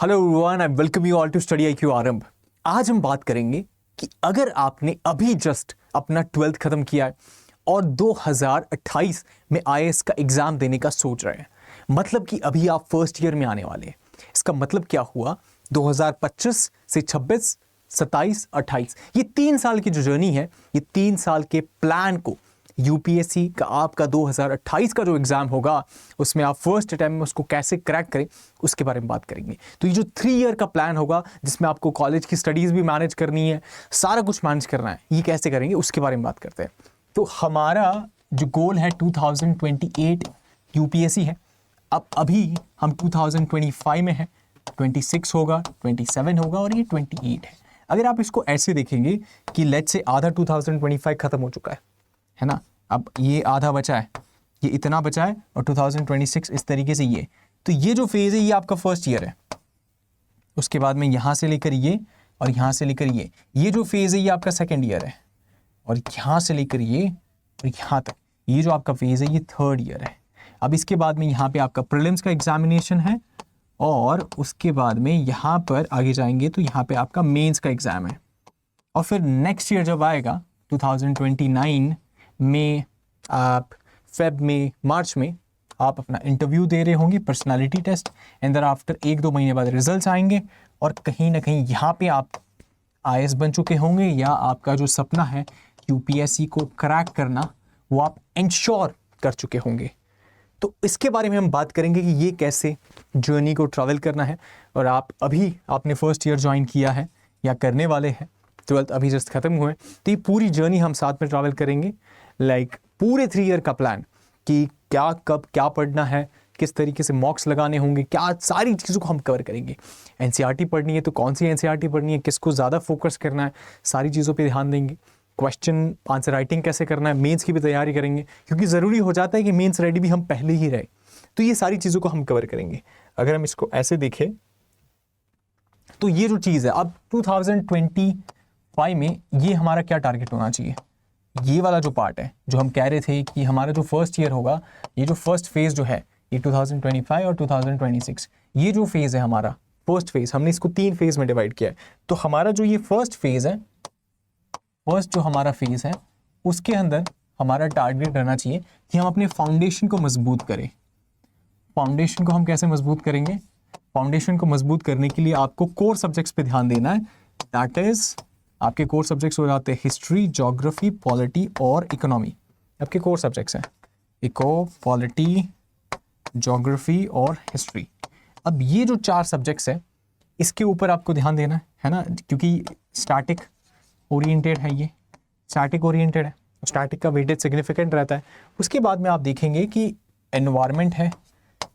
Hello everyone, I welcome you all to study IQ Aarambh. आज हम बात करेंगे कि अगर आपने अभी जस्ट अपना 12th खत्म किया है और 2028 में IAS का एग्जाम देने का सोच रहे हैं, मतलब कि अभी आप फर्स्ट ईयर में आने वाले हैं। इसका मतलब क्या हुआ, 2025 से 26, 27, 28 ये 3 साल की जो जर्नी है, ये 3 साल के प्लान को UPSC का आपका 2028 का जो एग्जाम होगा उसमें आप फर्स्ट अटेम्प्ट में उसको कैसे क्रैक करें उसके बारे में बात करेंगे। तो ये जो 3 ईयर का प्लान होगा जिसमें आपको कॉलेज की स्टडीज भी मैनेज करनी है, सारा कुछ मैनेज करना है, ये कैसे करेंगे उसके बारे में बात करते हैं। तो हमारा जो गोल है 2028 UPSC है। अब अभी हम 2025 में है, 26 होगा, 27 होगा और ये 28 है। अगर आप इसको ऐसे देखेंगे कि लेट्स से आधा 2025 खत्म हो चुका है ना, अब ये आधा बचा है, ये इतना बचा है और 2026 इस तरीके से ये, तो ये जो फेज है ये आपका फर्स्ट ईयर है। उसके बाद में यहाँ से लेकर ये और यहाँ से लेकर ये जो फेज है ये आपका सेकेंड ईयर है, और यहाँ से लेकर ये और यहाँ तक ये जो आपका फेज है ये थर्ड ईयर है। अब इसके बाद में यहाँ पे आपका प्रीलिम्स का एग्जामिनेशन है और उसके बाद में यहाँ पर आगे जाएंगे तो यहाँ पे आपका मेंस का एग्जाम है, और फिर नेक्स्ट ईयर जब आएगा 2029 में, आप फेब में, मार्च में आप अपना इंटरव्यू दे रहे होंगे, personality test, and then after 1-2 महीने बाद रिजल्ट्स आएंगे और कहीं ना कहीं यहाँ पे आप IAS बन चुके होंगे, या आपका जो सपना है UPSC को क्रैक करना वो आप इंश्योर कर चुके होंगे। तो इसके बारे में हम बात करेंगे कि ये कैसे जर्नी को ट्रैवल करना है। और आप अभी आपने फर्स्ट ईयर ज्वाइन किया है या करने वाले हैं, 12th अभी जस्ट खत्म हुए, तो ये पूरी जर्नी हम साथ में ट्रैवल करेंगे। पूरे 3 ईयर का प्लान कि क्या कब क्या पढ़ना है, किस तरीके से मॉक्स लगाने होंगे, क्या सारी चीज़ों को हम कवर करेंगे। NCERT पढ़नी है तो कौन सी NCERT पढ़नी है, किसको ज़्यादा फोकस करना है, सारी चीज़ों पे ध्यान देंगे। क्वेश्चन आंसर राइटिंग कैसे करना है, मेंस की भी तैयारी करेंगे, क्योंकि ज़रूरी हो जाता है कि मेंस रेडी भी हम पहले ही रहे। तो ये सारी चीज़ों को हम कवर करेंगे। अगर हम इसको ऐसे देखें तो ये जो चीज़ है, अब 2025 में ये हमारा क्या टारगेट होना चाहिए, ये वाला जो पार्ट है जो हम कह रहे थे कि हमारा जो फर्स्ट ईयर होगा, ये जो फर्स्ट फेज जो है ये 2025 और 2026, ये जो फेज है हमारा फर्स्ट फेज, हमने इसको 3 फेज में डिवाइड किया है। तो हमारा जो ये फर्स्ट फेज है, फर्स्ट जो हमारा फेज है उसके अंदर हमारा टारगेट रहना चाहिए कि हम अपने फाउंडेशन को मजबूत करें। फाउंडेशन को हम कैसे मजबूत करेंगे? फाउंडेशन को मजबूत करने के लिए आपको कोर सब्जेक्ट्स पे ध्यान देना है। दैट इज आपके कोर सब्जेक्ट्स हो जाते हैं हिस्ट्री, ज्योग्राफी, पॉलिटी और इकोनॉमी। आपके कोर सब्जेक्ट्स हैं इको, पॉलिटी, ज्योग्राफी और हिस्ट्री। अब ये जो 4 सब्जेक्ट्स हैं इसके ऊपर आपको ध्यान देना है ना, क्योंकि स्टैटिक ओरिएंटेड है, ये स्टैटिक ओरिएंटेड है, स्टैटिक का वेटेज सिग्निफिकेंट रहता है। उसके बाद में आप देखेंगे कि एनवायरनमेंट है,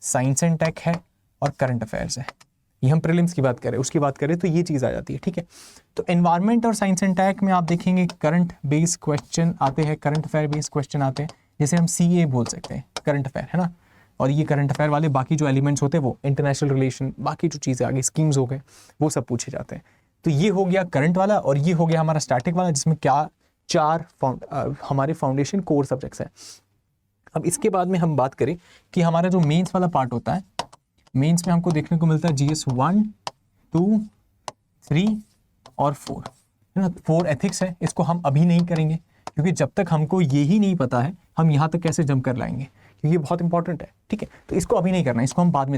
साइंस एंड टेक है और करंट अफेयर्स है। ये हम प्रीलिम्स की बात करें, उसकी बात करें तो ये चीज़ आ जाती है, ठीक है। तो एनवायरनमेंट और साइंस एंड टेक में आप देखेंगे करंट बेस्ड क्वेश्चन आते हैं, करंट अफेयर बेस्ड क्वेश्चन आते हैं, जैसे हम CA बोल सकते हैं, करंट अफेयर है ना। और ये करंट अफेयर वाले बाकी जो एलिमेंट्स होते हैं वो इंटरनेशनल रिलेशन, बाकी जो चीज़ें आगे स्कीम्स हो गए वो सब पूछे जाते हैं। तो ये हो गया करंट वाला, और ये हो गया हमारा स्टैटिक वाला, जिसमें क्या 4 हमारे फाउंडेशन कोर सब्जेक्ट्स हैं। अब इसके बाद में हम बात करें कि हमारा जो मेंस वाला पार्ट होता है, मेंस में हमको देखने को मिलता है GS 1, 2, 3 और 4 है ना। 4 एथिक्स है, इसको हम अभी नहीं करेंगे क्योंकि जब तक हमको ये ही नहीं पता है हम यहाँ तक कैसे जंप कर लाएंगे, क्योंकि ये बहुत इंपॉर्टेंट है, ठीक है। तो इसको अभी नहीं करना, इसको हम बाद में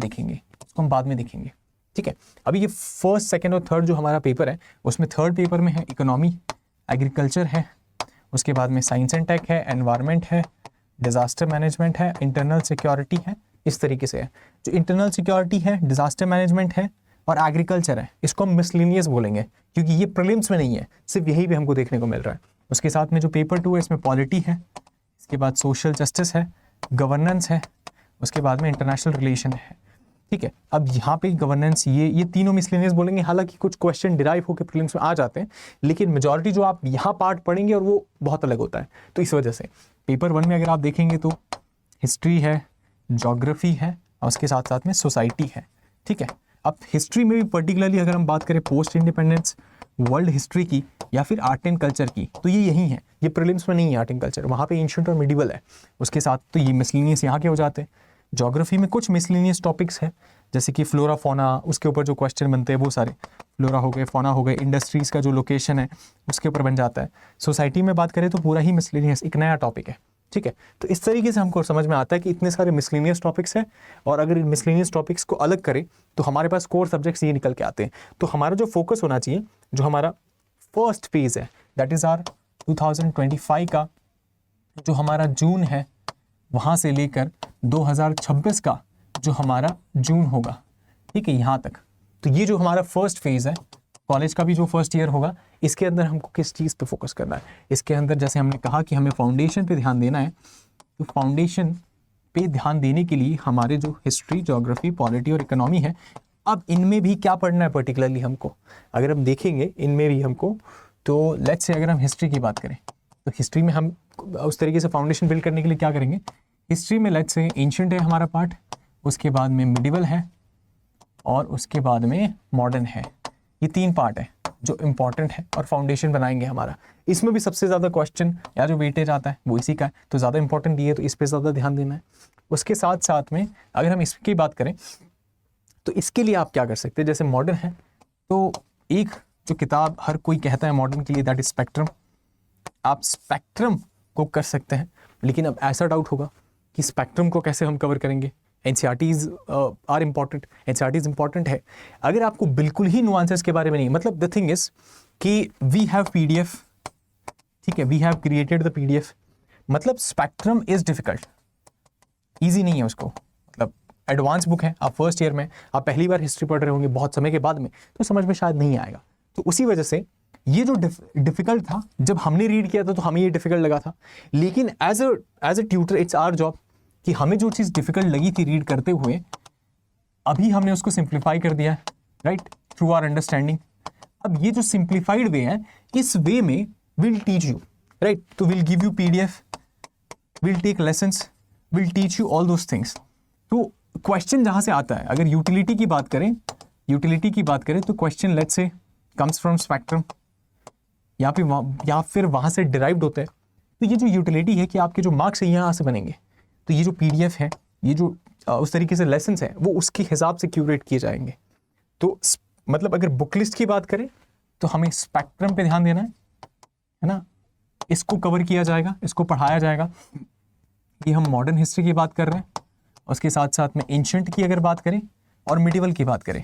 देखेंगे, ठीक है। अभी ये फर्स्ट, सेकेंड और थर्ड जो हमारा पेपर है उसमें थर्ड पेपर में है इकोनॉमी, एग्रीकल्चर है, उसके बाद में साइंस एंड टेक है, एनवायरनमेंट है, डिजास्टर मैनेजमेंट है, इंटरनल सिक्योरिटी है। इस तरीके से है, जो इंटरनल सिक्योरिटी है, डिजास्टर मैनेजमेंट है और एग्रीकल्चर है, इसको हम मिसलिनियस बोलेंगे क्योंकि ये प्रीलिम्स में नहीं है, सिर्फ यही भी हमको देखने को मिल रहा है। उसके साथ में जो पेपर 2 है इसमें पॉलिटी है, इसके बाद सोशल जस्टिस है, गवर्नेंस है, उसके बाद में इंटरनेशनल रिलेशन है, ठीक है। अब यहाँ पे गवर्नेंस, ये तीनों मिसलिनियस बोलेंगे। हालांकि कुछ क्वेश्चन डिराइव होकर प्रीलिम्स में आ जाते हैं, लेकिन मेजॉरिटी जो आप यहाँ पार्ट पढ़ेंगे और वो बहुत अलग होता है। तो इस वजह से पेपर 1 में अगर आप देखेंगे तो हिस्ट्री है, ज्योग्राफी है और उसके साथ साथ में सोसाइटी है, ठीक है। अब हिस्ट्री में भी पर्टिकुलरली अगर हम बात करें पोस्ट इंडिपेंडेंस, वर्ल्ड हिस्ट्री की या फिर आर्ट एंड कल्चर की, तो ये यही है, ये प्रीलिम्स में नहीं है आर्ट एंड कल्चर, वहाँ पे एंशिएंट और मिडिवल है। उसके साथ तो ये मिसलिनियस यहाँ के हो जाते हैं। ज्योग्राफी में कुछ मिसलिनियस टॉपिक्स है, जैसे कि फ्लोरा फोना, उसके ऊपर जो क्वेश्चन बनते हैं वो सारे फ्लोरा हो गए, फोना हो गए, इंडस्ट्रीज़ का जो लोकेशन है उसके ऊपर बन जाता है। सोसाइटी में बात करें तो पूरा ही मिसलिनियस एक नया टॉपिक है, ठीक है। तो इस तरीके से हमको समझ में आता है कि इतने सारे मिसलिनियस टॉपिक्स हैं, और अगर इन मिसलिनियस टॉपिक्स को अलग करें तो हमारे पास कोर सब्जेक्ट्स ये निकल के आते हैं। तो हमारा जो फोकस होना चाहिए, जो हमारा फर्स्ट फेज है, दैट इज़ आर 2025 का जो हमारा जून है, वहाँ से लेकर 2026 का जो हमारा जून होगा, ठीक है, यहाँ तक। तो ये जो हमारा फर्स्ट फेज है, कॉलेज का भी जो फर्स्ट ईयर होगा, इसके अंदर हमको किस चीज़ पे फोकस करना है। इसके अंदर जैसे हमने कहा कि हमें फाउंडेशन पे ध्यान देना है, तो फाउंडेशन पे ध्यान देने के लिए हमारे जो हिस्ट्री, ज्योग्राफी, पॉलिटी और इकोनॉमी है, अब इनमें भी क्या पढ़ना है पर्टिकुलरली हमको, अगर हम देखेंगे इनमें भी हमको, तो लेट्स से अगर हम हिस्ट्री की बात करें तो हिस्ट्री में हम उस तरीके से फाउंडेशन बिल्ड करने के लिए क्या करेंगे, हिस्ट्री में लेट्स से एंशिएंट है हमारा पार्ट, उसके बाद में मिडिवल है, और उसके बाद में मॉडर्न है। ये 3 पार्ट है जो इम्पॉर्टेंट है और फाउंडेशन बनाएंगे हमारा। इसमें भी सबसे ज़्यादा क्वेश्चन या जो वेटेज आता है वो इसी का है, तो ज़्यादा इंपॉर्टेंट ये है, तो इस पर ज़्यादा ध्यान देना है। उसके साथ साथ में अगर हम इसकी बात करें तो इसके लिए आप क्या कर सकते हैं, जैसे मॉडर्न है तो एक जो किताब हर कोई कहता है मॉडर्न के लिए, दैट इज स्पेक्ट्रम। आप स्पेक्ट्रम को कर सकते हैं, लेकिन अब ऐसा डाउट होगा कि स्पेक्ट्रम को कैसे हम कवर करेंगे। NCERTs are important, NCERTs important है। अगर आपको बिल्कुल ही नुआंसेस के बारे में नहीं, मतलब द थिंग इज कि वी हैव पीडीएफ, ठीक है, we have created the PDF, मतलब स्पेक्ट्रम इज डिफिकल्ट, ईजी नहीं है उसको, मतलब एडवांस बुक है, आप फर्स्ट ईयर में, आप पहली बार हिस्ट्री पढ़ रहे होंगे बहुत समय के बाद में, तो समझ में शायद नहीं आएगा। तो उसी वजह से ये जो डिफिकल्ट था, जब हमने रीड किया था तो हमें ये डिफिकल्ट लगा था, लेकिन as a tutor it's our job कि हमें जो चीज़ डिफिकल्ट लगी थी रीड करते हुए, अभी हमने उसको सिंप्लीफाई कर दिया है, राइट, थ्रू आवर अंडरस्टैंडिंग। अब ये जो सिंप्लीफाइड वे है, इस वे में विल टीच यू, राइट, तो will give you PDF, will take lessons, will teach you all those things. तो क्वेश्चन जहाँ से आता है, अगर यूटिलिटी की बात करें, तो question let's say comes from spectrum, या फिर वहाँ से डिराइव्ड होता है। तो ये जो यूटिलिटी है कि आपके जो मार्क्स है यहाँ से बनेंगे, तो ये जो पीडीएफ है, ये जो उस तरीके से लेसन्स है, वो उसके हिसाब से क्यूरेट किए जाएंगे। तो मतलब अगर बुक लिस्ट की बात करें तो हमें स्पेक्ट्रम पे ध्यान देना है ना, इसको कवर किया जाएगा, इसको पढ़ाया जाएगा। ये हम मॉडर्न हिस्ट्री की बात कर रहे हैं, उसके साथ साथ में एंशिएंट की अगर बात करें और मिडिवल की बात करें,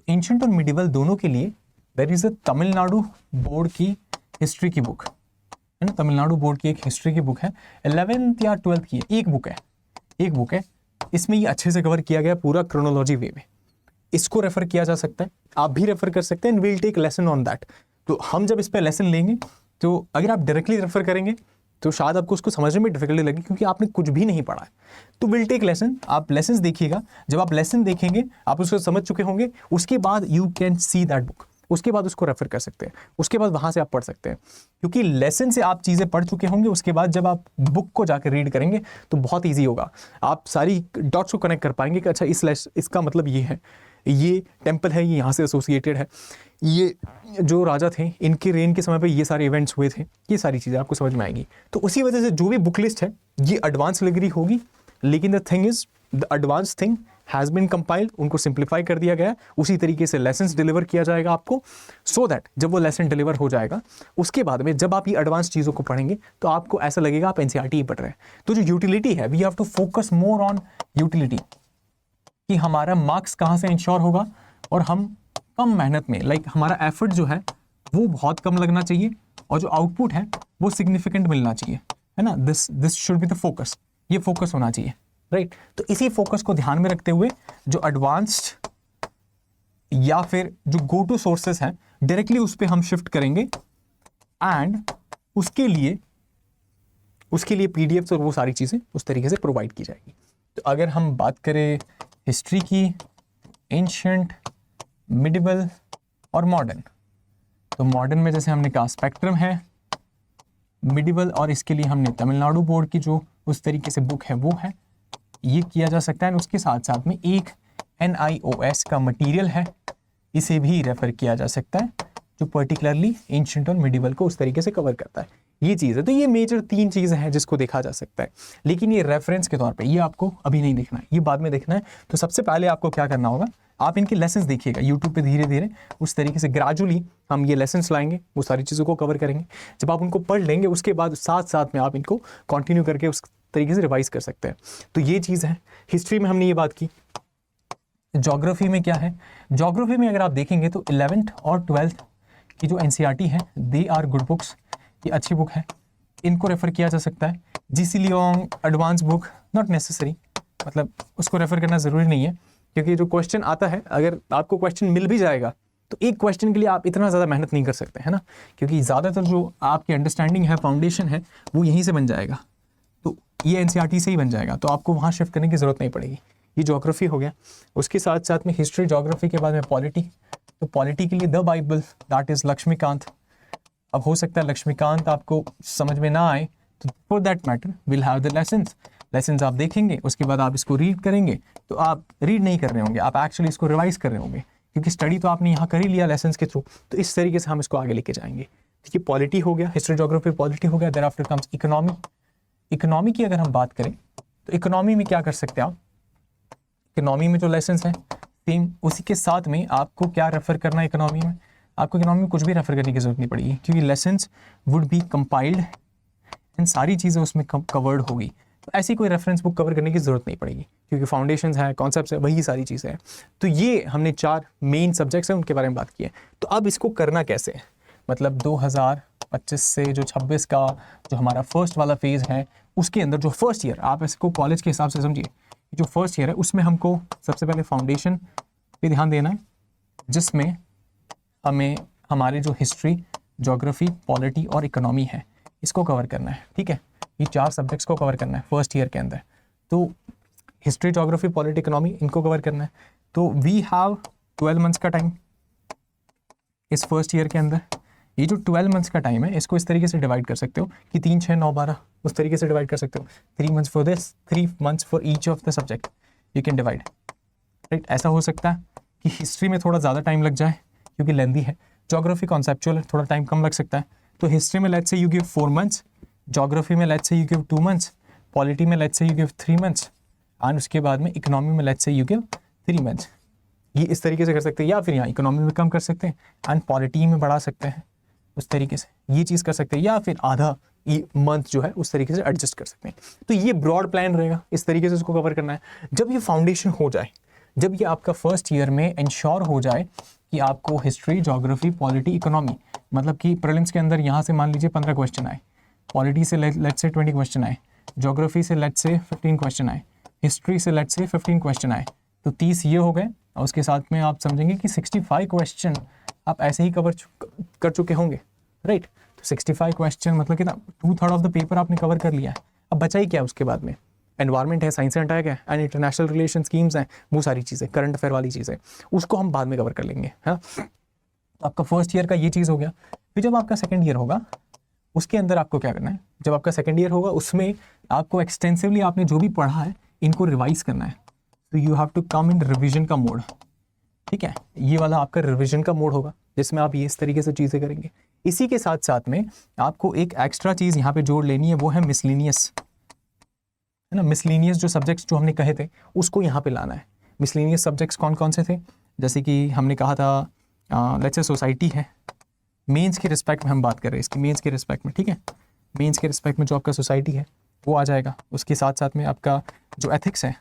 एंशिएंट और मिडिवल दोनों के लिए there is a Tamil Nadu board की हिस्ट्री की बुक है ना, तमिलनाडु बोर्ड की एक हिस्ट्री की बुक है, 11th या 12th की एक बुक है। इसमें ये अच्छे से कवर किया गया पूरा क्रोनोलॉजी वे में, इसको रेफर किया जा सकता है, आप भी रेफर कर सकते हैं, will take lesson on that. तो हम जब इस पर लेसन लेंगे, तो अगर आप डायरेक्टली रेफर करेंगे तो शायद आपको उसको समझने में डिफिकल्टी लगे, क्योंकि आपने कुछ भी नहीं पढ़ा है। तो विल टेक लेसन, आप लेसन्स देखिएगा, जब आप लेसन देखेंगे आप उसको समझ चुके होंगे, उसके बाद you can see that book, उसके बाद उसको रेफर कर सकते हैं, उसके बाद वहाँ से आप पढ़ सकते हैं, क्योंकि लेसन से आप चीज़ें पढ़ चुके होंगे। उसके बाद जब आप बुक को जाकर रीड करेंगे तो बहुत ईजी होगा, आप सारी डॉट्स को कनेक्ट कर पाएंगे कि अच्छा इसका मतलब ये है, ये टेम्पल है, ये यहाँ से एसोसिएटेड है, ये जो राजा थे इनके रेन के समय पे ये सारे इवेंट्स हुए थे, ये सारी चीज़ें आपको समझ में आएंगी। तो उसी वजह से जो भी बुक लिस्ट है ये एडवांस लग रही होगी, लेकिन the thing is the advance thing has been compiled, उनको सिंप्लीफाई कर दिया गया, उसी तरीके से लेसन्स डिलीवर किया जाएगा आपको, सो दैट जब वो लेसन डिलीवर हो जाएगा उसके बाद में जब आप ये एडवांस चीज़ों को पढ़ेंगे तो आपको ऐसा लगेगा आप एनसीईआरटी ही पढ़ रहे हैं। तो जो यूटिलिटी है, we have to focus more on utility, कि हमारा मार्क्स कहाँ से इंश्योर होगा और हम कम मेहनत में, लाइक हमारा एफर्ट जो है वो बहुत कम लगना चाहिए और जो आउटपुट है वो सिग्निफिकेंट मिलना चाहिए, है ना। This should be the focus, ये फोकस होना चाहिए, राइट। तो इसी फोकस को ध्यान में रखते हुए जो एडवांस्ड या फिर जो गो टू सोर्सेस हैं डायरेक्टली उस पर हम शिफ्ट करेंगे, एंड उसके लिए पीडीएफ्स और वो सारी चीज़ें उस तरीके से प्रोवाइड की जाएगी। तो अगर हम बात करें हिस्ट्री की, एंशिएंट, मिडिवल और मॉडर्न, तो मॉडर्न में जैसे हमने कहा स्पेक्ट्रम है, मिडिवल और इसके लिए हमने तमिलनाडु बोर्ड की जो उस तरीके से बुक है वो है, ये किया जा सकता है। उसके साथ साथ में एक NIOS का मटेरियल है, इसे भी रेफर किया जा सकता है, जो पर्टिकुलरली एंशिएंट और मिडिवल को उस तरीके से कवर करता है। ये चीज़ है। तो ये मेजर 3 चीज़ें हैं जिसको देखा जा सकता है, लेकिन ये रेफरेंस के तौर पे ये आपको अभी नहीं देखना है, ये बाद में देखना है। तो सबसे पहले आपको क्या करना होगा, आप इनके लेसन्स देखिएगा यूट्यूब पे, धीरे धीरे उस तरीके से ग्रेजुअली हम ये लेसन्स लाएंगे, वो सारी चीज़ों को कवर करेंगे। जब आप उनको पढ़ लेंगे उसके बाद साथ साथ में आप इनको कंटिन्यू करके उस तरीके से रिवाइज कर सकते हैं। तो ये चीज़ है। हिस्ट्री में हमने ये बात की। ज्योग्राफी में क्या है, ज्योग्राफी में अगर आप देखेंगे तो 11th और 12th की जो NCERT है, दे आर गुड बुक्स, ये अच्छी बुक है, इनको रेफ़र किया जा सकता है। GC Leong advance book not necessary, मतलब उसको रेफ़र करना ज़रूरी नहीं है, क्योंकि जो क्वेश्चन आता है, अगर आपको क्वेश्चन मिल भी जाएगा तो एक क्वेश्चन के लिए आप इतना ज़्यादा मेहनत नहीं कर सकते, है ना, क्योंकि ज़्यादातर जो आपकी अंडरस्टैंडिंग है, फाउंडेशन है, वो यहीं से बन जाएगा। तो ये NCERT से ही बन जाएगा, तो आपको वहाँ शिफ्ट करने की ज़रूरत नहीं पड़ेगी। ये ज्योग्राफी हो गया। उसके साथ साथ में हिस्ट्री, ज्योग्राफी के बाद में पॉलिटी। तो पॉलिटी के लिए the Bible, that is Laxmikanth. अब हो सकता है लक्ष्मीकांत आपको समझ में ना आए, तो for that matter will have the lessons आप देखेंगे, उसके बाद आप इसको रीड करेंगे। तो आप रीड नहीं कर रहे होंगे, आप एक्चुअली इसको रिवाइज कर रहे होंगे, क्योंकि स्टडी तो आपने यहाँ कर ही लिया लेसन्स के थ्रू। तो इस तरीके से हम इसको आगे लेके जाएंगे। ठीक है, पॉलिटी हो गया, हिस्ट्री ज्योग्राफी पॉलिटी हो गया। Thereafter comes economy. Economy की अगर हम बात करें तो इकोनॉमी में क्या कर सकते हैं आप, इकोनॉमी में जो लेसन्स हैं सेम, उसी के साथ में आपको क्या रेफर करना है इकोनॉमी में, आपको इकोनॉमी में कुछ भी रेफर करने की जरूरत नहीं पड़ेगी, क्योंकि lessons would be compiled and सारी चीज़ें उसमें कवर्ड होगी। तो ऐसी कोई रेफरेंस बुक कवर करने की ज़रूरत नहीं पड़ेगी, क्योंकि फाउंडेशंस है, कॉन्सेप्ट्स है, वही सारी चीज़ें हैं। तो ये हमने 4 मेन सब्जेक्ट्स हैं, उनके बारे में बात की है। तो अब इसको करना कैसे है, मतलब 2025 से जो 26 का जो हमारा फर्स्ट वाला फेज़ है, उसके अंदर जो फर्स्ट ईयर, आप इसको कॉलेज के हिसाब से समझिए, जो फर्स्ट ईयर है उसमें हमको सबसे पहले फाउंडेशन पे ध्यान देना है, जिसमें हमें हमारे जो हिस्ट्री, ज्योग्राफी, पॉलिटी और इकोनॉमी है, इसको कवर करना है। ठीक है, ये 4 सब्जेक्ट्स को कवर करना है फर्स्ट ईयर के अंदर। तो हिस्ट्री, ज्योग्राफी, पॉलिटी, इकोनॉमी, इनको कवर करना है। तो वी हैव 12 मंथ्स का टाइम इस फर्स्ट ईयर के अंदर। ये जो 12 मंथ्स का टाइम है, इसको इस तरीके से डिवाइड कर सकते हो कि 3, 6, 9, 12 उस तरीके से डिवाइड कर सकते हो। 3 months for this, 3 months for each of the subject, you can divide, right. ऐसा हो सकता है कि हिस्ट्री में थोड़ा ज़्यादा टाइम लग जाए क्योंकि लेंदी है, ज्योग्राफी कॉन्सेप्चुअल है, थोड़ा टाइम कम लग सकता है। तो हिस्ट्री में let's say you give 4 months, geography में let's say you give 2 months, polity में let's say you give 3 months, and उसके बाद में इकोनॉमी में let's say you give 3 months. ये इस तरीके से कर सकते हैं, या फिर यहाँ इकोनॉमी में कम कर सकते हैं एंड पॉलिटी में बढ़ा सकते हैं, उस तरीके से ये चीज़ कर सकते हैं, या फिर आधा मंथ जो है उस तरीके से एडजस्ट कर सकते हैं। तो ये ब्रॉड प्लान रहेगा, इस तरीके से उसको कवर करना है। जब ये फाउंडेशन हो जाए, जब ये आपका फर्स्ट ईयर में इंश्योर हो जाए कि आपको हिस्ट्री, ज्योग्राफी, पॉलिटी, इकोनॉमी, मतलब कि प्रीलिम्स के अंदर यहाँ से मान लीजिए 15 क्वेश्चन आए, पॉलिटी से लेट्स से 20 क्वेश्चन आए, ज्योग्राफी से लेट्स से 15 क्वेश्चन आए, हिस्ट्री से लेट्स से 15 क्वेश्चन आए, तो 30 ये हो गए। और उसके साथ में आप समझेंगे कि 65 क्वेश्चन आप ऐसे ही कवर कर चुके होंगे, राइट। तो 65 क्वेश्चन मतलब कितना, 2/3 ऑफ द पेपर आपने कवर कर लिया है। अब बचा ही क्या उसके बाद में, एनवायरनमेंट है, साइंस एंड टेक है, एंड इंटरनेशनल रिलेशन स्कीम्स हैं, वो सारी चीज़ें, करंट अफेयर वाली चीज़ें, उसको हम बाद में कवर कर लेंगे, है। आपका फर्स्ट ईयर का ये चीज़ हो गया। फिर जब आपका सेकंड ईयर होगा, उसके अंदर आपको क्या करना है, जब आपका सेकंड ईयर होगा उसमें आपको एक्सटेंसिवली आपने जो भी पढ़ा है इनको रिवाइज करना है। तो you have to come in revision का मोड, ठीक है। ये वाला आपका रिविजन का मोड होगा, जिसमें आप ये इस तरीके से चीज़ें करेंगे। इसी के साथ साथ में आपको एक एक्स्ट्रा चीज़ यहाँ पे जोड़ लेनी है, वो है मिसलिनियस, है ना। मिसलिनियस जो सब्जेक्ट्स जो हमने कहे थे उसको यहाँ पे लाना है। मिसलिनियस सब्जेक्ट्स कौन कौन से थे, जैसे कि हमने कहा था लेट्स से सोसाइटी है, मेंस के रिस्पेक्ट में हम बात कर रहे हैं इसकी, मेंस के रिस्पेक्ट में, ठीक है। मेंस के रिस्पेक्ट में जो आपका सोसाइटी है वो आ जाएगा। उसके साथ साथ में आपका जो एथिक्स है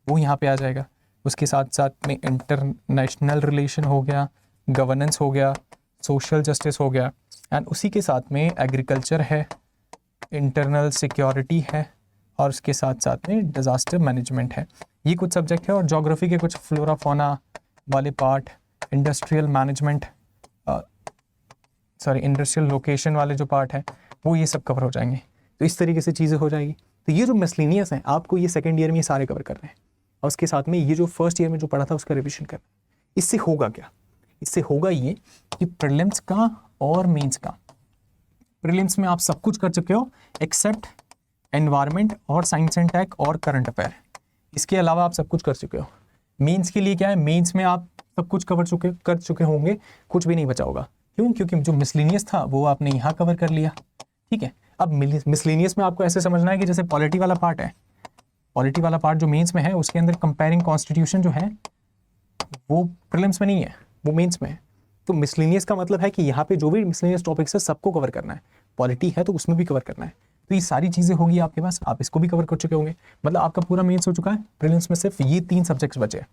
वो यहाँ पे आ जाएगा। उसके साथ साथ में इंटरनेशनल रिलेशन हो गया, गवर्नेंस हो गया, सोशल जस्टिस हो गया, एंड उसी के साथ में एग्रीकल्चर है, इंटरनल सिक्योरिटी है, और उसके साथ साथ में डिज़ास्टर मैनेजमेंट है। ये कुछ सब्जेक्ट है। और ज्योग्राफी के कुछ फ्लोरा फौना वाले part, industrial management, industrial location वाले जो पार्ट है वो ये सब कवर हो जाएंगे। तो इस तरीके से चीज़ें हो जाएगी। तो ये जो मिसलिनियस हैं आपको ये सेकेंड ईयर में ये सारे कवर करने हैं, और उसके साथ में ये जो फर्स्ट ईयर में जो पढ़ा था उसका रिविजन करना। इससे होगा क्या, इससे होगा ये कि प्रीलिम्स का और मेंस का, प्रीलिम्स में आप सब कुछ कर चुके हो एक्सेप्ट एनवायरनमेंट और साइंस एंड टेक और करंट अफेयर, इसके अलावा आप सब कुछ कर चुके हो। मेंस के लिए क्या है, मेंस में आप सब कुछ कर चुके होंगे, कुछ भी नहीं बचा होगा। क्यों? क्योंकि जो मिसलिनियस था वो आपने यहाँ कवर कर लिया, ठीक है। अब मिसलेनियस में आपको ऐसे समझना है कि जैसे पॉलिटी वाला पार्ट है, पॉलिटी वाला पार्ट जो मेंस में है उसके अंदर कंपेयरिंग कॉन्स्टिट्यूशन जो है वो प्रीलिम्स में नहीं है, वो मेंस में है। तो मिसलेनियस का मतलब है कि यहाँ पे जो भी मिसलेनियस टॉपिक्स है सबको कवर करना है, पॉलिटी है तो उसमें भी कवर करना है। तो ये सारी चीज़ें होगी आपके पास, आप इसको भी कवर कर चुके होंगे, मतलब आपका पूरा मेंस हो चुका है। प्रीलिम्स में सिर्फ ये 3 सब्जेक्ट्स बचे हैं,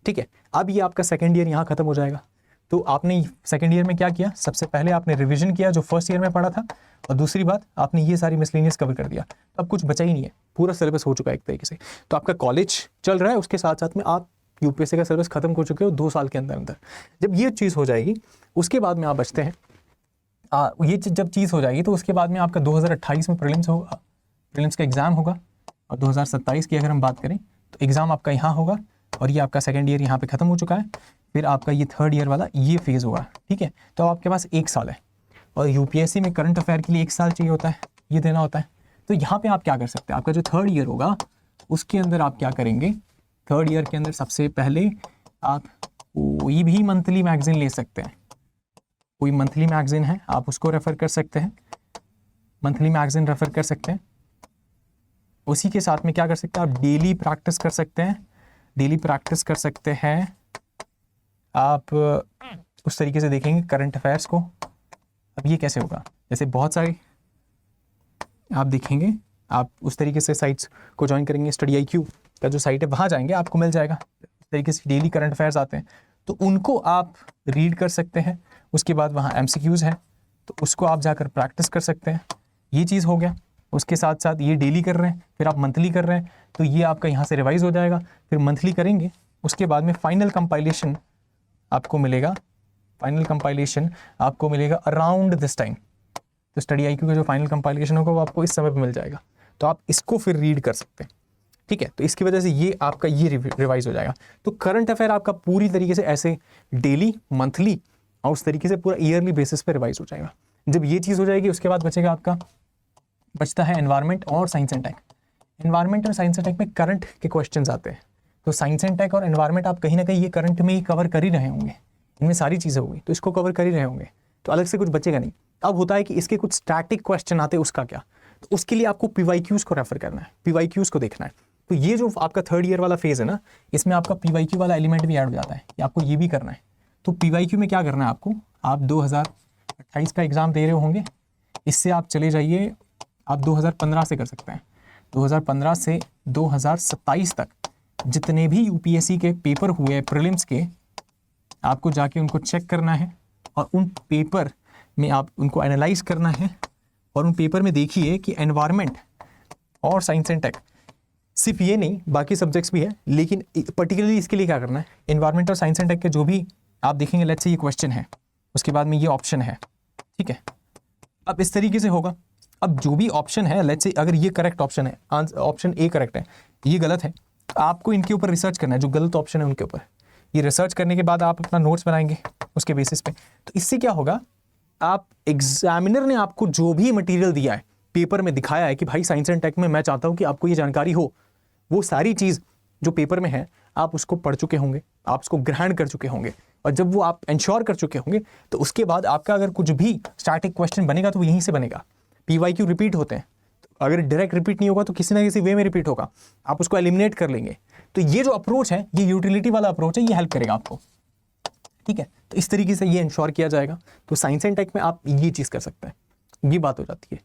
ठीक है। अब ये आपका सेकेंड ईयर यहाँ खत्म हो जाएगा। तो आपने सेकेंड ईयर में क्या किया, सबसे पहले आपने रिविजन किया जो फर्स्ट ईयर में पढ़ा था, और दूसरी बात आपने ये सारी मिसलेनियस कवर कर दिया। अब कुछ बचा ही नहीं है, पूरा सिलेबस हो चुका है एक तरीके से। तो आपका कॉलेज चल रहा है, उसके साथ साथ में आप यूपीएससी का सिलेबस खत्म कर चुके हो 2 साल के अंदर अंदर। जब ये चीज़ हो जाएगी उसके बाद में आप बचते हैं, ये जब चीज़ हो जाएगी तो उसके बाद में आपका 2028 में प्रीलिम्स होगा, प्रीलिम्स का एग्ज़ाम होगा। और 2027 की अगर हम बात करें तो एग्ज़ाम आपका यहाँ होगा, और ये आपका सेकेंड ईयर यहाँ पे ख़त्म हो चुका है। फिर आपका ये थर्ड ईयर वाला ये फेज़ होगा, ठीक है। तो आपके पास 1 साल है, और यूपीएससी में करंट अफेयर के लिए 1 साल चाहिए होता है, ये देना होता है। तो यहाँ पे आप क्या कर सकते हैं, आपका जो थर्ड ईयर होगा उसके अंदर आप क्या करेंगे, थर्ड ईयर के अंदर सबसे पहले आप कोई भी मंथली मैगजीन ले सकते हैं। कोई मंथली मैगजीन है आप उसको रेफ़र कर सकते हैं, मंथली मैगजीन रेफ़र कर सकते हैं। उसी के साथ में क्या कर सकते हैं, आप डेली प्रैक्टिस कर सकते हैं, डेली प्रैक्टिस कर सकते हैं आप। उस तरीके से देखेंगे करंट अफेयर्स को। अब ये कैसे होगा, जैसे बहुत सारी आप देखेंगे, आप उस तरीके से साइट्स को ज्वाइन करेंगे, स्टडी IQ का जो साइट है वहाँ जाएंगे, आपको मिल जाएगा इस तरीके से डेली करंट अफेयर्स आते हैं, तो उनको आप रीड कर सकते हैं। उसके बाद वहाँ MCQs है तो उसको आप जाकर प्रैक्टिस कर सकते हैं, ये चीज़ हो गया। उसके साथ साथ ये डेली कर रहे हैं, फिर आप मंथली कर रहे हैं, तो ये आपका यहाँ से रिवाइज हो जाएगा। फिर मंथली करेंगे, उसके बाद में फाइनल कंपाइलेशन आपको मिलेगा, फाइनल कंपाइलेशन आपको मिलेगा अराउंड दिस टाइम। तो स्टडी IQ का जो फाइनल कंपाइलेशन होगा वो आपको इस समय पे मिल जाएगा, तो आप इसको फिर रीड कर सकते हैं, ठीक है। तो इसकी वजह से ये आपका ये रिवाइज हो जाएगा। तो करंट अफेयर आपका पूरी तरीके से ऐसे डेली, मंथली और उस तरीके से पूरा ईयरली बेसिस पे रिवाइज हो जाएगा। जब ये चीज़ हो जाएगी उसके बाद बचेगा आपका, बचता है एनवायरनमेंट और साइंस एंड टेक। एनवायरनमेंट और साइंस एंड टेक में करंट के क्वेश्चंस आते हैं, तो साइंस एंड टेक और एनवायरनमेंट आप कहीं ना कहीं ये करंट में ही कवर कर ही रहे होंगे, इनमें सारी चीज़ें होगी तो इसको कवर कर ही रहे होंगे, तो अलग से कुछ बचेगा नहीं। अब होता है कि इसके कुछ स्टैटिक क्वेश्चन आते हैं, उसका क्या, तो उसके लिए आपको PYQs को रेफर करना है, PYQs को देखना है। तो ये जो आपका थर्ड ईयर वाला फेज़ है ना, इसमें आपका PYQ वाला एलिमेंट भी ऐड हो जाता है कि आपको ये भी करना है। तो PYQ में क्या करना है आपको, आप 2028 का एग्ज़ाम दे रहे होंगे, इससे आप चले जाइए, आप 2015 से कर सकते हैं। 2015 से 2027 तक जितने भी UPSC के पेपर हुए प्रीलिम्स के, आपको जाके उनको चेक करना है और उन पेपर में आप उनको एनालाइज करना है। और उन पेपर में देखिए कि एनवायरनमेंट और साइंस एंड टेक, सिर्फ ये नहीं बाकी सब्जेक्ट्स भी है, लेकिन पर्टिकुलरली इसके लिए क्या करना है, एनवायरनमेंट और साइंस एंड टेक के जो भी आप देखेंगे, लेट्स से ये क्वेश्चन है, उसके बाद में ये ऑप्शन है, ठीक है। अब इस तरीके से होगा, अब जो भी ऑप्शन है, लेट्स से अगर ये करेक्ट ऑप्शन है, ऑप्शन A करेक्ट है, ये गलत है, आपको इनके ऊपर रिसर्च करना है, जो गलत ऑप्शन है उनके ऊपर। ये रिसर्च करने के बाद आप अपना नोट्स बनाएंगे उसके बेसिस पे। तो इससे क्या होगा, आप एग्जामिनर ने आपको जो भी मटेरियल दिया है, पेपर में दिखाया है कि भाई साइंस एंड टेक में मैं चाहता हूँ कि आपको ये जानकारी हो, वो सारी चीज़ जो पेपर में है आप उसको पढ़ चुके होंगे, आप उसको ग्रहण कर चुके होंगे। और जब वो आप इंश्योर कर चुके होंगे तो उसके बाद आपका अगर कुछ भी स्टैटिक क्वेश्चन बनेगा तो वो यहीं से बनेगा। PYQ रिपीट होते हैं, तो अगर डायरेक्ट रिपीट नहीं होगा तो किसी ना किसी वे में रिपीट होगा, आप उसको एलिमिनेट कर लेंगे। तो ये जो अप्रोच है, ये यूटिलिटी वाला अप्रोच है, ये हेल्प करेगा आपको, ठीक है। तो इस तरीके से ये इंश्योर किया जाएगा। तो साइंस एंड टेक में आप ये चीज़ कर सकते हैं, ये बात हो जाती है।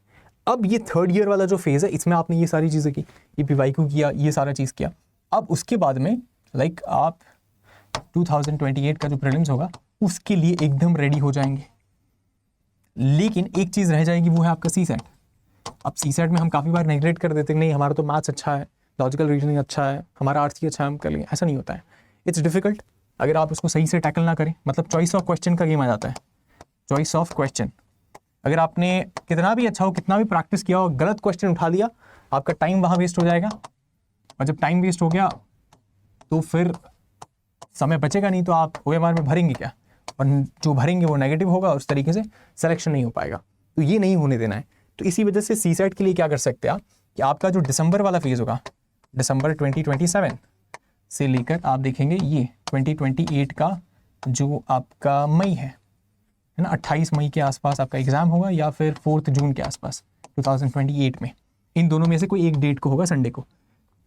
अब ये थर्ड ईयर वाला जो फेज़ है, इसमें आपने ये सारी चीज़ें की, ये PYQ किया, ये सारा चीज़ किया। अब उसके बाद में लाइक आप 2028 का जो प्रीलिम्स होगा उसके लिए एकदम रेडी हो जाएंगे। लेकिन एक चीज़ रह जाएगी, वो है आपका CSET। अब CSET में हम काफ़ी बार नेगलेक्ट कर देते हैं, नहीं हमारा तो मैथ्स अच्छा है, लॉजिकल रीजनिंग अच्छा है, हमारा आर्ट्स ही अच्छा है, हम कर लेंगे। ऐसा नहीं होता है, इट्स डिफिकल्ट अगर आप उसको सही से टैकल ना करें। मतलब चॉइस ऑफ क्वेश्चन का गेम आ जाता है, चॉइस ऑफ क्वेश्चन। अगर आपने कितना भी अच्छा हो, कितना भी प्रैक्टिस किया हो, गलत क्वेश्चन उठा लिया, आपका टाइम वहाँ वेस्ट हो जाएगा। और जब टाइम वेस्ट हो गया तो फिर समय बचेगा नहीं, तो आप OMR में भरेंगे क्या, और जो भरेंगे वो नेगेटिव होगा, उस तरीके से सिलेक्शन नहीं हो पाएगा। तो ये नहीं होने देना है। तो इसी वजह से CSET के लिए क्या कर सकते हैं आप, कि आपका जो दिसंबर वाला फेज़ होगा, दिसंबर 2027 से लेकर आप देखेंगे ये 2028 का जो आपका मई है ना, 28 मई के आसपास आपका एग्ज़ाम होगा, या फिर 4 जून के आसपास, 2028 में, इन दोनों में से कोई एक डेट को होगा संडे को।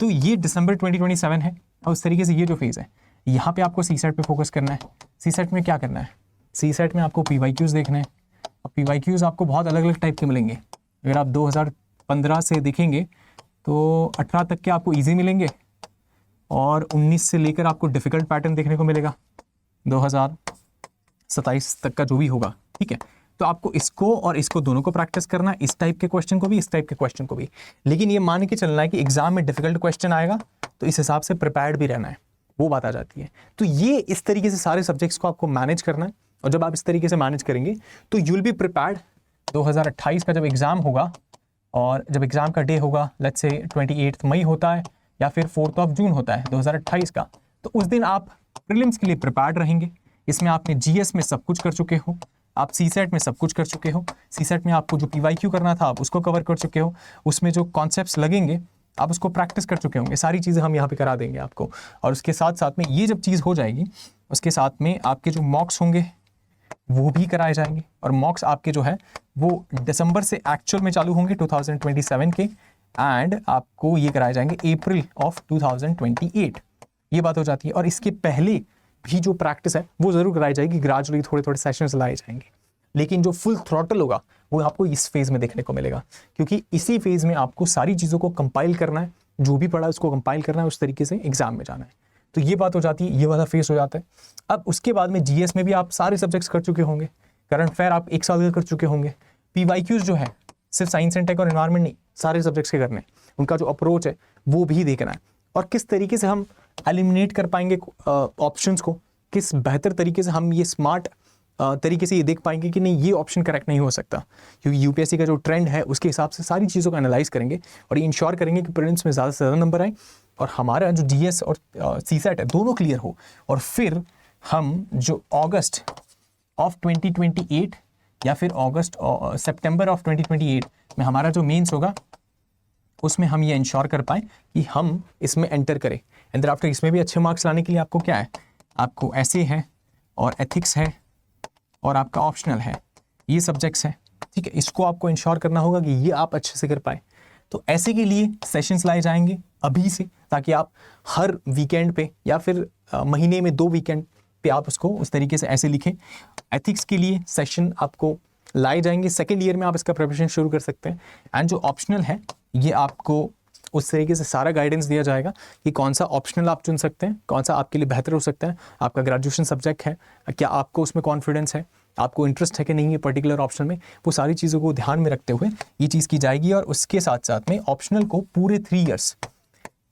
तो ये दिसंबर 2027 है। और उस तरीके से ये जो फेज़ है, यहाँ पे आपको सी सेट पे फोकस करना है। सी सेट में क्या करना है, सी सेट में आपको PYQs देखना है। अब PYQs आपको बहुत अलग अलग टाइप के मिलेंगे। अगर आप 2015 से देखेंगे तो 18 तक के आपको ईजी मिलेंगे और 19 से लेकर आपको डिफ़िकल्ट पैटर्न देखने को मिलेगा, 2027 तक का जो भी होगा, ठीक है। तो आपको इसको और इसको दोनों को प्रैक्टिस करना है, इस टाइप के क्वेश्चन को भी, इस टाइप के क्वेश्चन को भी। लेकिन ये मान के चलना है कि एग्जाम में डिफिकल्ट क्वेश्चन आएगा तो इस हिसाब से प्रिपेयर्ड भी रहना है, वो बात आ जाती है। तो ये इस तरीके से सारे सब्जेक्ट्स को आपको मैनेज करना है, और जब आप इस तरीके से मैनेज करेंगे तो यू विल बी प्रिपेयर्ड 2028 का जब एग्ज़ाम होगा, और जब एग्ज़ाम का डे होगा, लेट्स से 28 मई होता है या फिर 4 जून होता है 2028 का, तो उस दिन आप प्रीलिम्स के लिए प्रिपेयर्ड रहेंगे। इसमें आपने GS में सब कुछ कर चुके हो, आप सी सेट में सब कुछ कर चुके हो, सी सेट में आपको जो PYQ करना था आप उसको कवर कर चुके हो, उसमें जो कॉन्सेप्ट्स लगेंगे आप उसको प्रैक्टिस कर चुके होंगे। सारी चीज़ें हम यहाँ पे करा देंगे आपको। और उसके साथ साथ में ये जब चीज़ हो जाएगी, उसके साथ में आपके जो मॉक्स होंगे वो भी कराए जाएंगे। और मॉक्स आपके जो है वो दिसंबर से एक्चुअल में चालू होंगे 2027 के, एंड आपको ये कराए जाएंगे अप्रैल ऑफ 2028। ये बात हो जाती है। और इसके पहले भी जो प्रैक्टिस है वो ज़रूर कराई जाएगी, ग्रेजुअली थोड़े थोड़े सेशंस लाए जाएंगे। लेकिन जो फुल थ्रॉटल होगा वो आपको इस फेज़ में देखने को मिलेगा, क्योंकि इसी फेज़ में आपको सारी चीज़ों को कंपाइल करना है, जो भी पढ़ा है उसको कंपाइल करना है, उस तरीके से एग्जाम में जाना है। तो ये बात हो जाती है, ये वाला फेज़ हो जाता है। अब उसके बाद में GS में भी आप सारे सब्जेक्ट्स कर चुके होंगे, करंट अफेयर आप 1 साल का कर चुके होंगे, PYQs जो है सिर्फ साइंस एंड टेक और एनवायरनमेंट नहीं, सारे सब्जेक्ट्स के करने, उनका जो अप्रोच है वो भी देखना है। और किस तरीके से हम एलिमिनेट कर पाएंगे ऑप्शंस को, किस बेहतर तरीके से हम ये स्मार्ट तरीके से ये देख पाएंगे कि नहीं ये ऑप्शन करेक्ट नहीं हो सकता, क्योंकि UPSC का जो ट्रेंड है उसके हिसाब से सारी चीज़ों को एनालाइज करेंगे और ये इंश्योर करेंगे कि प्रीलिम्स में ज़्यादा से ज़्यादा नंबर आए और हमारा जो GS और CSET है दोनों क्लियर हो। और फिर हम जो अगस्त ऑफ 2028 या फिर सितंबर ऑफ 2028 में हमारा जो मेंस होगा उसमें हम ये इंश्योर कर पाएँ कि हम इसमें एंटर करें। एंड देयर आफ्टर इसमें भी अच्छे मार्क्स लाने के लिए आपको क्या है, आपको ऐसे है और एथिक्स है और आपका ऑप्शनल है, ये सब्जेक्ट्स हैं, ठीक है। इसको आपको इंश्योर करना होगा कि ये आप अच्छे से कर पाए। तो ऐसे के लिए सेशंस लाए जाएंगे अभी से, ताकि आप हर वीकेंड पे या फिर महीने में 2 वीकेंड पे आप उसको उस तरीके से ऐसे लिखें। एथिक्स के लिए सेशन आपको लाए जाएंगे, सेकेंड ईयर में आप इसका प्रिपरेशन शुरू कर सकते हैं। एंड जो ऑप्शनल है ये आपको उस तरीके से सारा गाइडेंस दिया जाएगा कि कौन सा ऑप्शनल आप चुन सकते हैं, कौन सा आपके लिए बेहतर हो सकता है। आपका ग्रेजुएशन सब्जेक्ट है, क्या आपको उसमें कॉन्फिडेंस है, आपको इंटरेस्ट है कि नहीं है पर्टिकुलर ऑप्शन में, वो सारी चीज़ों को ध्यान में रखते हुए ये चीज़ की जाएगी। और उसके साथ साथ में ऑप्शनल को पूरे 3 ईयर्स,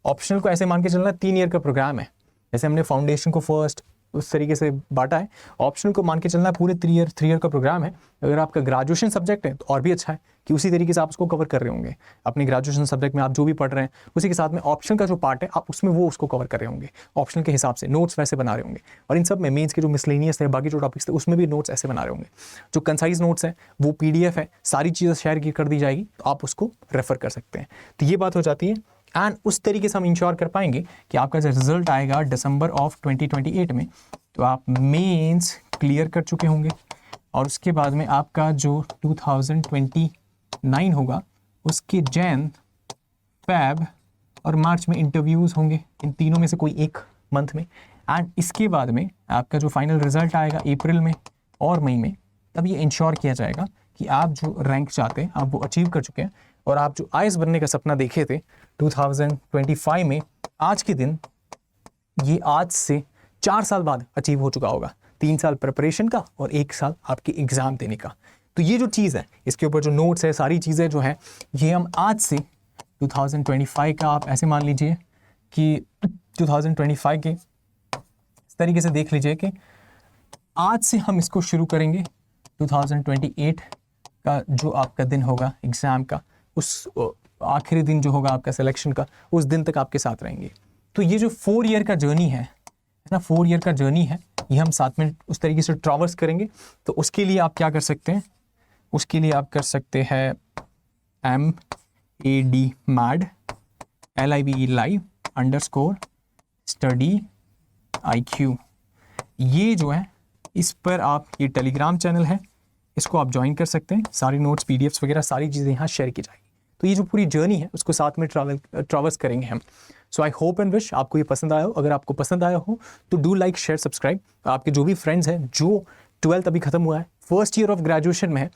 ऑप्शनल को ऐसे मान के चलना 3 ईयर का प्रोग्राम है। जैसे हमने फाउंडेशन को फर्स्ट उस तरीके से बांटा है, ऑप्शनल को मान के चलना पूरे 3 ईयर का प्रोग्राम है। अगर आपका ग्रेजुएशन सब्जेक्ट है तो और भी अच्छा है कि उसी तरीके से आप उसको कवर कर रहे होंगे। अपने ग्रेजुएशन सब्जेक्ट में आप जो भी पढ़ रहे हैं उसी के साथ में ऑप्शनल का जो पार्ट है आप उसमें वो उसको कवर कर रहे होंगे, ऑप्शनल के हिसाब से नोट्स वैसे बना रहे होंगे। और इन सब में मेंस के जो मिसलेनियस है, बाकी जो टॉपिक्स थे उसमें भी नोट्स ऐसे बना रहे होंगे। जो कंसाइज नोट्स हैं वो PDF है, सारी चीज़ें शेयर कर दी जाएगी, तो आप उसको रेफर कर सकते हैं। तो ये बात हो जाती है। एंड उस तरीके से हम इंश्योर कर पाएंगे कि आपका जो रिजल्ट आएगा दिसंबर ऑफ 2028 में, तो आप मेंस क्लियर कर चुके होंगे। और उसके बाद में आपका जो 2029 होगा उसके जैन, फेब और मार्च में इंटरव्यूज़ होंगे, इन तीनों में से कोई एक मंथ में। एंड इसके बाद में आपका जो फाइनल रिजल्ट आएगा अप्रैल में और मई में, तब ये इंश्योर किया जाएगा कि आप जो रैंक चाहते हैं आप वो अचीव कर चुके हैं। और आप जो IAS बनने का सपना देखे थे 2025 में, आज के दिन ये आज से 4 साल बाद अचीव हो चुका होगा। 3 साल प्रिपरेशन का और 1 साल आपके एग्ज़ाम देने का। तो ये जो चीज़ है, इसके ऊपर जो नोट्स है, सारी चीज़ें जो है, ये हम आज से 2025 का आप ऐसे मान लीजिए कि 2025 के इस तरीके से देख लीजिए कि आज से हम इसको शुरू करेंगे। 2028 का जो आपका दिन होगा एग्ज़ाम का, उस आखिरी दिन जो होगा आपका सिलेक्शन का, उस दिन तक आपके साथ रहेंगे। तो ये जो 4 ईयर का जर्नी है ना, 4 ईयर का जर्नी है, ये हम साथ में उस तरीके से ट्रैवर्स करेंगे। तो उसके लिए आप क्या कर सकते हैं, उसके लिए आप कर सकते हैं MAD live_study IQ। ये जो है, इस पर आप, ये टेलीग्राम चैनल है, इसको आप ज्वाइन कर सकते हैं। सारी नोट्स, PDFs वगैरह सारी चीज़ें यहाँ शेयर की जाएगी। तो ये जो पूरी जर्नी है उसको साथ में ट्रैवर्स करेंगे हम। सो आई होप एंड विश आपको ये पसंद आया हो। अगर आपको पसंद आया हो तो डू लाइक, शेयर, सब्सक्राइब। आपके जो भी फ्रेंड्स हैं जो 12th अभी खत्म हुआ है, फर्स्ट ईयर ऑफ ग्रेजुएशन में है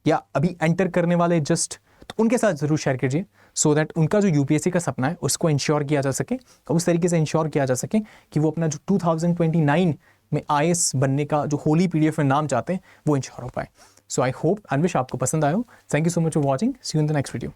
या अभी एंटर करने वाले जस्ट, तो उनके साथ ज़रूर शेयर कीजिए सो दैट उनका जो UPSC का सपना है उसको इंश्योर किया जा सके, और उस तरीके से इंश्योर किया जा सके कि वो अपना जो 2029 में IAS बनने का जो होली PDF में नाम चाहते हैं वो इंश्योर हो पाए। So I hope and wish आपको पसंद आया हो। Thank you so much for watching. See you in the next video.